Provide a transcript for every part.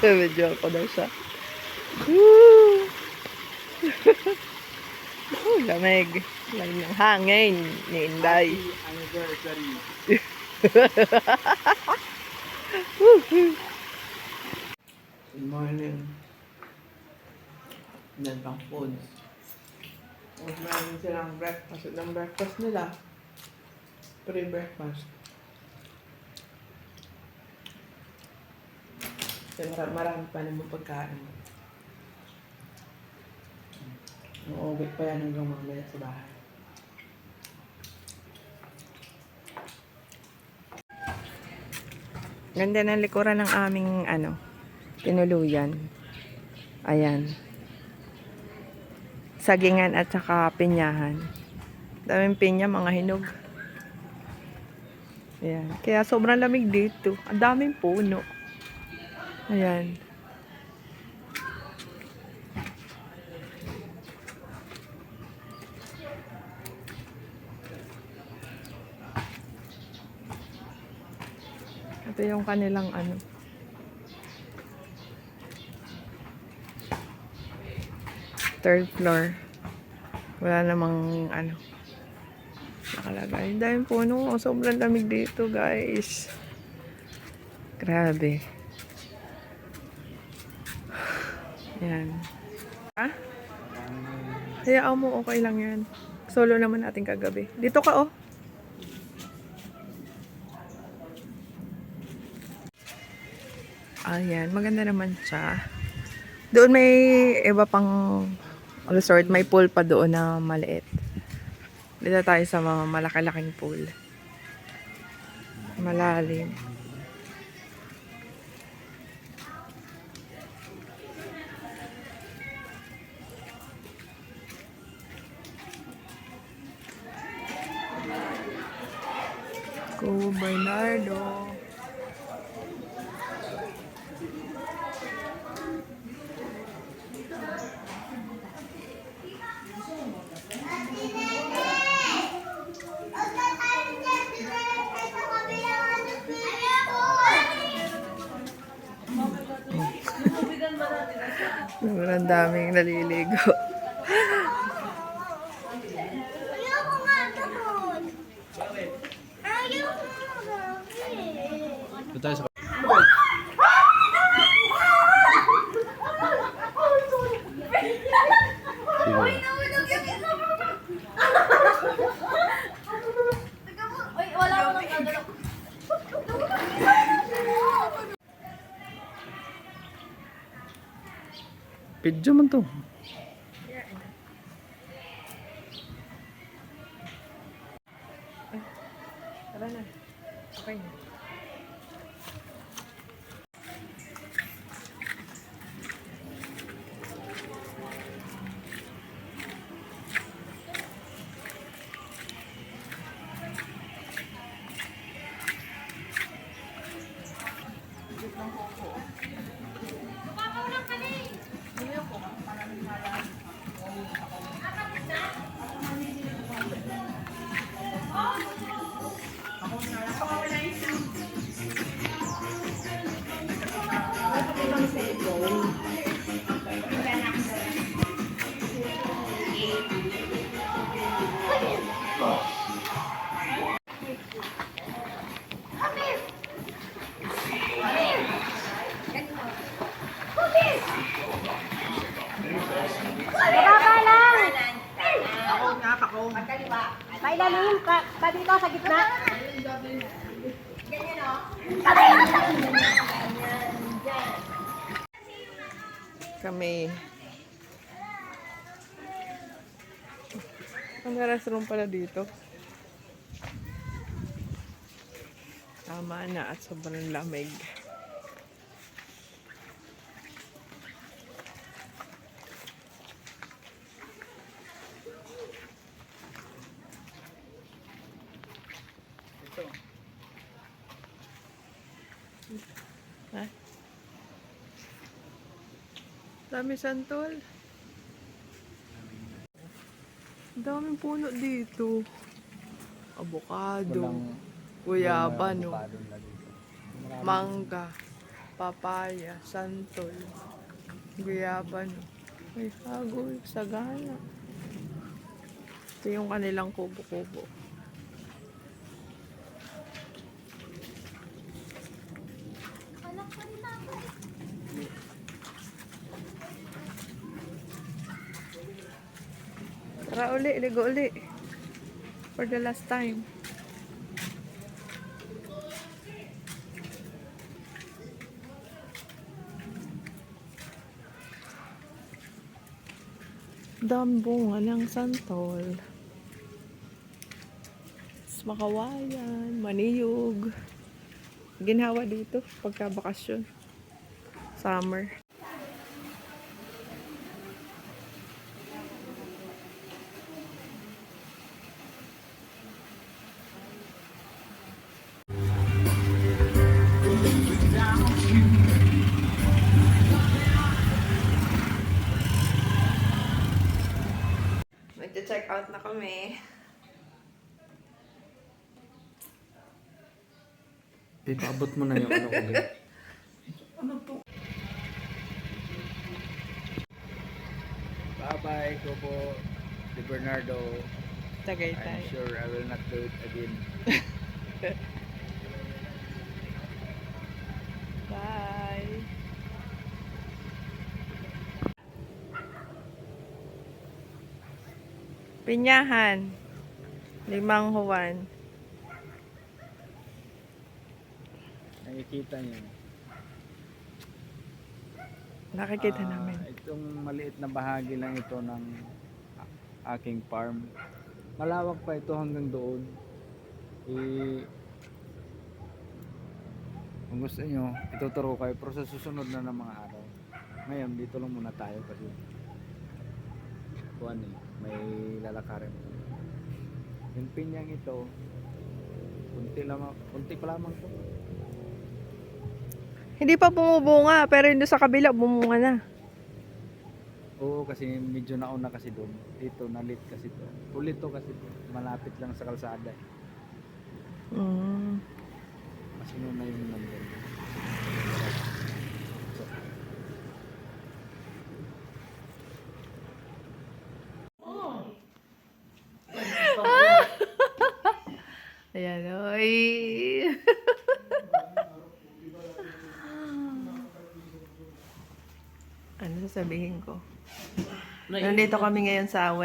Medyo ako daw siya. Woo! Lamig. Lamig ng hangin ni Inday. Anniversary. Good morning. Yan pang foods. Kung meron silang breakfast, ang breakfast nila, pre-breakfast. Siyempre, marami pa naman pagkain. Uuwi pa yan hanggang mamaya sa bahay. Ganda ng likuran ng aming tinuluyan. Ayan. Sagingan at saka pinyahan. Daming pinya, mga hinog. Ayan. Kaya sobrang lamig dito. Ang daming puno. Ayan. Ito yung kanilang third floor. Wala namang nakalagay. Dahil puno. Sobrang lamig dito, guys. Grabe. Yan. Ha? Hayaan mo, okay lang yan. Solo naman natin kagabi. Dito ka, oh. Ayan, maganda naman siya. Doon may iba pang resort, may pool pa doon na maliit. Dito tayo sa mga malaki-laking pool. Malalim. Go Bernardo. Sobrang daming naliligo. Ayoko nga doon. Ayoko nga. Ito tayo sa Uy, wala ko nang gagalaw. Pidyo man to. Tara na. Okay na. Baba lang. Pailalim ka dito sa gitna. Kami. Ang restroom pala dito. Tama na at sobrang lamig. Ha? Dami santol. Daming puno dito. Avocado, guyaba, no? Mangga. papaya, santol, guyabano. May hagol, sagana. Ito yung kanilang kubo-kubo. Anak ko rin ako. Tara uli, ligo uli. For the last time. Dami bunga ng santol. Makawayan, maniyog. Ginhawa dito pagka bakasyon. Summer. Nag-check out na kami. Ipaabot mo na yung ano ulit. Bye-bye, Kobo de Bernardo. I'm Tagaytay. sure I will not do it again. Bye. Pinyahan. Limang Juan. Nakikita niyo. Nakikita namin. Itong maliit na bahagi lang ito ng aking farm. Malawak pa ito hanggang doon. Kung gusto nyo, ituturo kayo. Pero sa susunod na ng mga araw. Ngayon, dito lang muna tayo kasi may lalakarin. Yung pinyang ito, kunti pa lamang to. Hindi pa bumubunga, pero yung doon sa kabila, bumunga na. Oo, kasi medyo nauna kasi doon. Dito, nalit kasi to. Ulit to kasi to. Malapit lang sa kalsada. Mas inuna yung nandun. Ayan, oy. Ano sasabihin ko? Nandito kami ngayon sa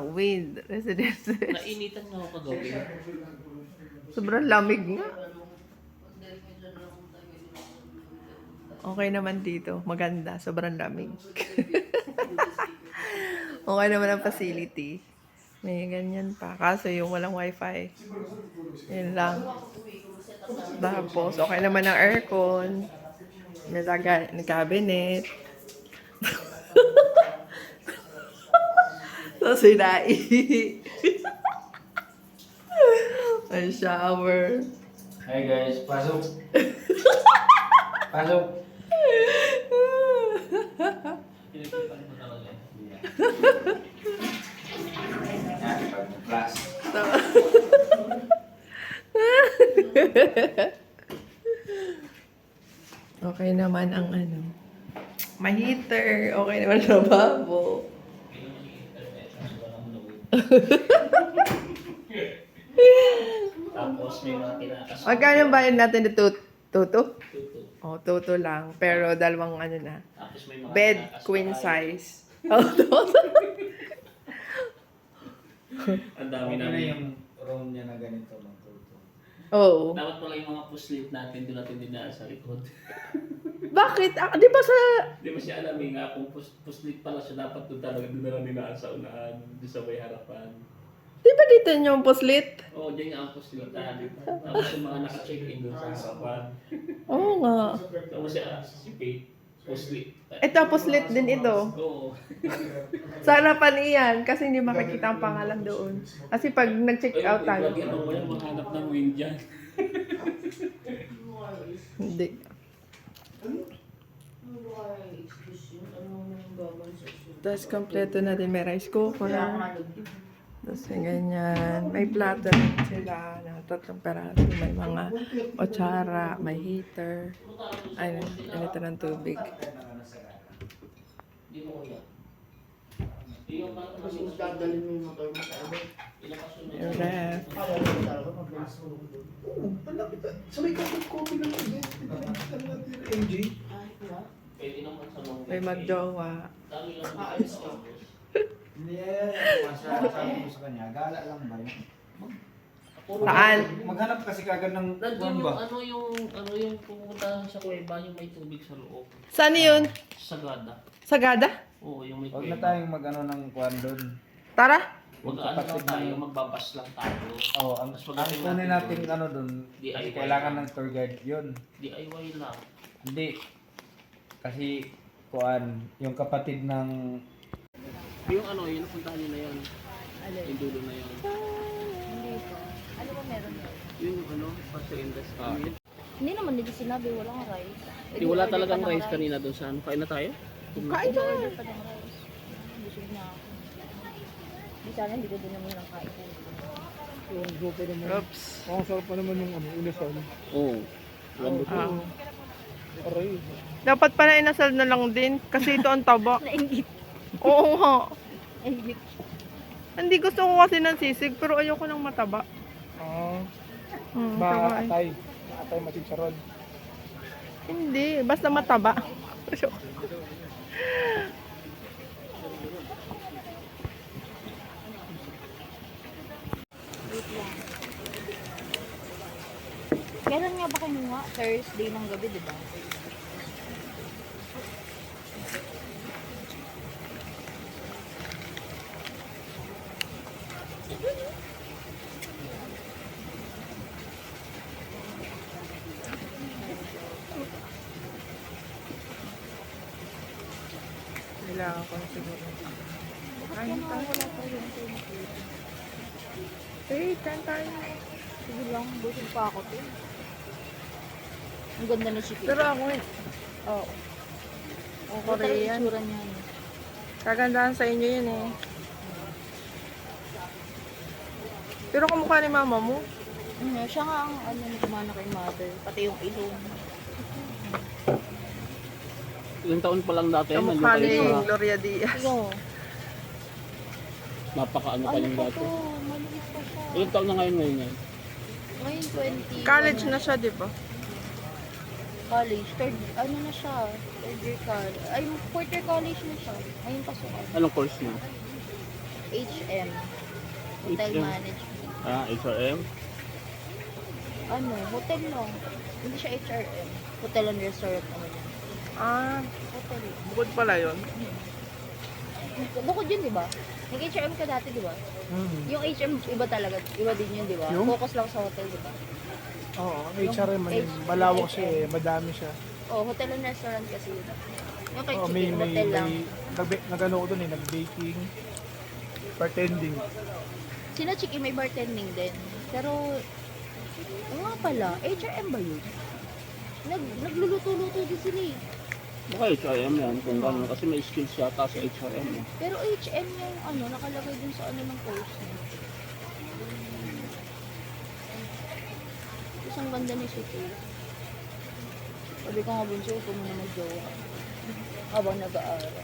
Wind Residence. Nainitan nga ako kagabi. Sobrang lamig nga. Okay naman dito. Maganda. Sobrang lamig. Okay naman ang facility. May ganyan pa. Kaso yung walang wifi. Yun lang. Tapos, okay naman ang aircon. May cabinet. So, sinai. May shower. Hi guys, pasok! Pasok! Pinagpipan mo talaga. Yan, pag-class. Okay naman ang ano. May heater. Okay naman ang lababo. Tapos may mga tinakas. Magkano bayad natin na tuto? Tuto. Oh, tuto lang. Pero dalawang ano na. Tapos may mga Bed, tinakas queen pa tayo. size. Oh, tuto. Ang dami Okay na namin. yung room niya na ganito. Magtuto. Oo. Dapat pala yung mga puslit natin doon natin dinaan sa likod. Bakit? Di ba sa... Di ba siya alam nga kung puslit pala siya dapat doon talaga doon na lang dinaan sa unahan. Doon sa may harapan. Di ba dito yung puslit? Oo, dyan nga ang puslitan. Tapos yung mga naka-check-in doon sa harapan. Oo nga. Tapos siya si Faith. Puslit. Ito, puslit din ito. Oo. Sa harapan iyan, kasi hindi makikita ang pangalan doon. Kasi pag nag-check out tayo. Ano mo yan, mahanap ng wind dyan. Hindi. Tapos kompleto na din. May rice cooker. Tapos may ganyan. May plato rin sila na 3 peraso. May mga kutsara, may heater. Ayun, ganito ng tubig. Di mo kuya. Kasi dadalhin mo yung motor mo sa ano. Yung ref. Sa may kapag-copy lang din. MJ. Pwede naman sa mga... May magjowa. Dami lang. Ayos ka. Hindi, sabi ko sa kanya, gala lang ba yun? Saan? Maghanap kasi kagad ng Nandun bomba. ano yung pumunta sa kuweba, yung may tubig sa loob. Saan yun? Sagada. Sagada? Oo, yung may Huwag na kuweba. tayong mag-ano ng kwan doon. Tara. Mag-ano lang tayo, magbabas lang tayo. Oo, ang kunin natin ano doon, kasi DIY. kailangan ng tour guide yun. DIY lang. Hindi. Kasi, kuan, yung kapatid ng... Yung ano, yung napuntahan nyo na yan. Yung dulo na yan. Hindi po. Ano ba meron yun? Yung ano, pasyo industry. Hindi naman nila sinabi, walang rice. Di wala talagang rice kanina doon sa ano. Kain na tayo? Kain na. Order pa ng rice. Busog na ako. Di sana hindi ko din naman lang kain. Yung grupo naman. Oops. Ang sarap pa naman yung ano, inasal. Oo. Lambot Ah. mo. Aray. Dapat pala inasal na lang din. Kasi ito ang taba. Nainggit. Oo nga. Nainggit. Hindi gusto ko kasi ng sisig, pero ayoko ng mataba. Taba eh. Atay. Atay masicharon. Hindi, basta mataba. Meron nga ba kayo nga? Thursday ng gabi, di ba? Kailangan ko na siguro. Bakit yan wala pa yung Hey, kain tayo. Sige lang, busog pa ako to. Ang ganda na si Pete. Pero ako eh. Oo. Ang Korean. Korean. Itsura niya. Kagandahan sa inyo yun eh. Pero kamukha ni mama mo. Siya nga ang ano, kumana kay mother. Pati yung ilong. Ilang taon pa lang dati. Kamukha nandun ni kayo sa Gloria Diaz. Iyo. napaka-ano pa Ano yung pa dati. to? Maliit pa siya. Ilang taon na ngayon ngayon? Ngayon 20. College na siya, di ba? College. Third, ano na siya? Third year college. Ay, fourth year college na siya. Ngayon pasukan. Anong course niya? HM. Hotel HM. Management. Ah, HRM? Ano, hotel lang. Hindi siya HRM. Hotel and Resort naman yan. Ah, Hotel. bukod pala yun. Bukod yun, di ba? Nag-HRM ka dati, di ba? Yung HM, iba talaga. Iba din yun, di ba? Yung? Focus lang sa hotel, di ba? Oo, ang Yung HRM man yun. H- Malawak HRM. siya eh, madami siya. Oh, hotel and restaurant kasi yun. Yung kay Oo, Chicken, hotel lang. nag-ano ko dun eh, nag-baking, bartending. Sila Chicken may bartending din. Pero, oo nga pala, HRM ba yun? Nagluluto-luto din sila eh. Baka HRM yan kung gano'n. Kasi may skills yata sa HRM. Eh. Pero HM yung ano, nakalagay dun sa ano ng course niya. Isang ganda ni City. Sabi ko nga bunso, huwag mo na mag-jowa. Habang nag-aaral.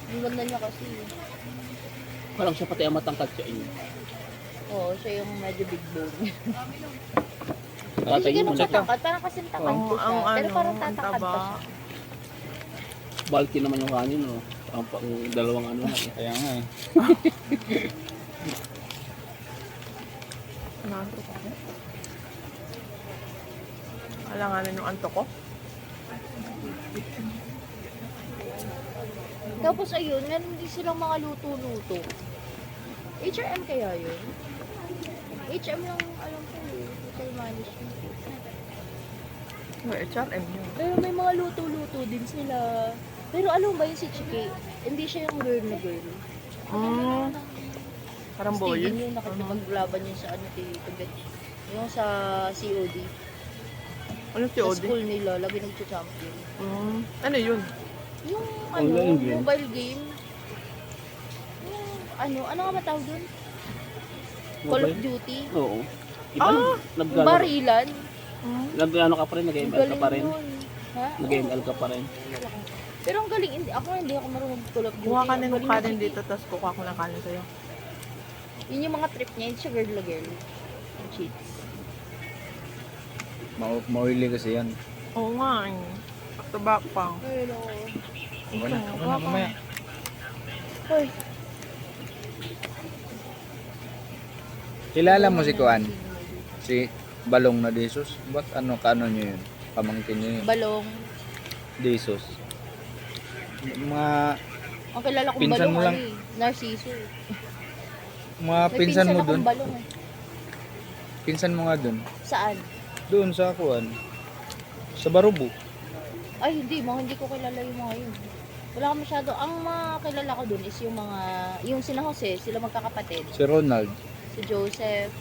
Ang ganda niya kasi. Parang siya pati ang matangkad sa inyo. Oo, siya yung medyo big bone. Hindi Tatay siya mo ganun na katangkad, parang kasing takad ko siya. Pero parang ang tatangkad pa taba. siya. Bulky naman yung kanin, no? Ang dalawang ano. Kaya nga eh. Antok ako. Alanganin yung antok ko. Tapos ayun, meron din silang mga luto-luto. HRM kaya yun? HM lang alam ko eh. Hotel management. No, HRM yun. Pero may mga luto-luto din sila. Pero alam mo ba yung si Chiki? Hindi siya yung girl na girl. Parang boy Steven yun. yung nakipaglaban yun sa ano, yung sa COD. Ano si Sa Odi? school nila, lagi nag-champion. Ano yun? Yung ano, Online game? mobile game. ano nga ba tawag dun? Call of Duty. Oo. Iba, Ah! Yung barilan. Nag-ano ka pa rin, Ang nag-ML ka galing pa rin. nun. Ha? Nag-ML ka pa rin. Pero ang galing, hindi ako marunong Call of Duty. Kuha ka Ang na ng galing kanin mag-edit. dito, tapos kukuha ko ng kanin sa'yo. Yun yung mga trip niya, hindi siya girl na girl. Ang cheats. Mauili kasi yan. Oo nga eh. Back to back pang. Hello. Okay na, mamaya. Hoy. Kilala mo si Kuan? Si Balong na Jesus? Ba't kaano nyo yun? Pamangkin nyo yun? Balong. Jesus. Mga Ang kilala kong Pinsan balong mo lang. ano eh. Narciso. mga May pinsan mo akong dun. balong eh. Pinsan mo nga dun. Saan? Doon sa Kuan. Sa Barubo. Ay, hindi ko kilala yung mga yun. Wala ko masyado. Ang mga kilala ko dun is yung sina Jose, sila magkakapatid. Si Ronald. Si Joseph.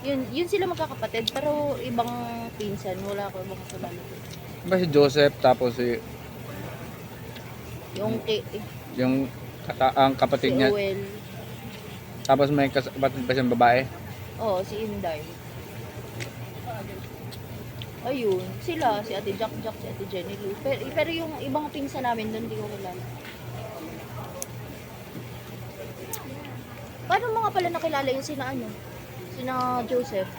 Yun sila magkakapatid, pero ibang pinsan. Wala ko ibang kilala dun. Diba si Joseph tapos Yung ang si kapatid niya. Owen. Tapos may kapatid pa siyang babae. Oo, si Inday. Ayun, sila, si Ate Jack, si Ate Jenny Lou. Pero yung ibang pinsan namin doon, hindi ko kilala. Paano mga pala nakilala yung sina Joseph?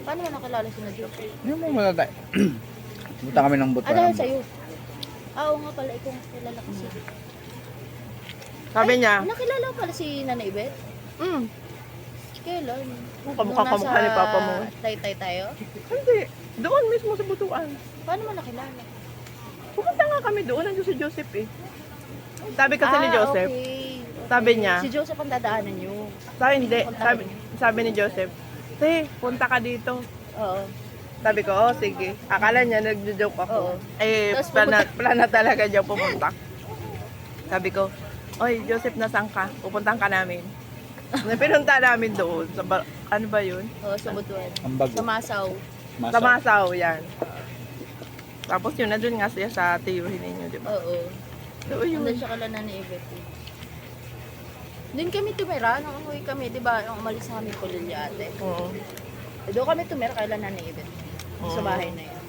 Paano mo nakilala sina Joseph? Hindi mo matatay. Buta kami ng buta. Dahil sa'yo. Oo nga pala, ikaw kilala kasi. Sabi niya, Nakilala ko pala si Nana Ibet? Kailan? kamukha ni Papa mo. Tay-tay tayo? Hindi. Doon mismo sa butuan. Paano mo nakilala? Pumunta nga kami doon. Nandiyo si Joseph eh. Sabi kasi ni Joseph. Okay. Sabi niya. Si Joseph ang dadaanan nyo. Hindi. Sabi ni Joseph, "Te, punta ka dito." Oo. Sabi ko, "Oh, sige." Akala niya nagjo-joke ako. Oo. Eh, Tapos plana talaga niya pumunta. Sabi ko, "Oy, Joseph, nasaan ka? Pupuntahan ka namin." Pinunta namin doon. Ano ba yun? Oo, sa Butuan. Ang bago. Sa Masaw. Sa Masaw, yan. Tapos yun, nandun nga siya sa tiyuhin ninyo, di ba? Oo. So, yun. Nandun siya kala na ni Ibet. Doon kami tumira. Nung umuwi kami, di ba? Nung umalis na kami Pulilya ate. Oo. Doon kami tumira kala na ni Ibet. Sa bahay na yun.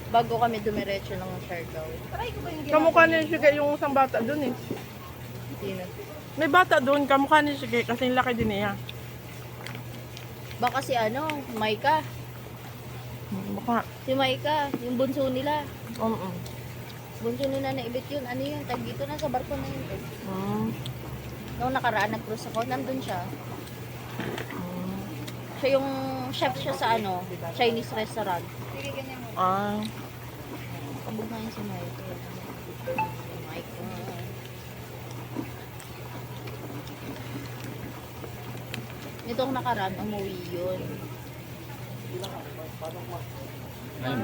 Bago kami dumiretso ng Siargao. Kamukha ni Shige yung isang bata doon eh. Sino? May bata doon, kamukha ni Shige kasi yung laki din niya. Baka si Maika. Baka, Si Maika, yung bunso nila. Bunso nila na Ibet yun. Ano yun? Tag dito na sa barko na yun. Noong nakaraan, nag-cruise ako, nandun siya. Siya yung chef siya sa Chinese restaurant. Ah, Kabog na yun si Maika. Maika. Nitong nakaraan, umuwi yun. Ayun,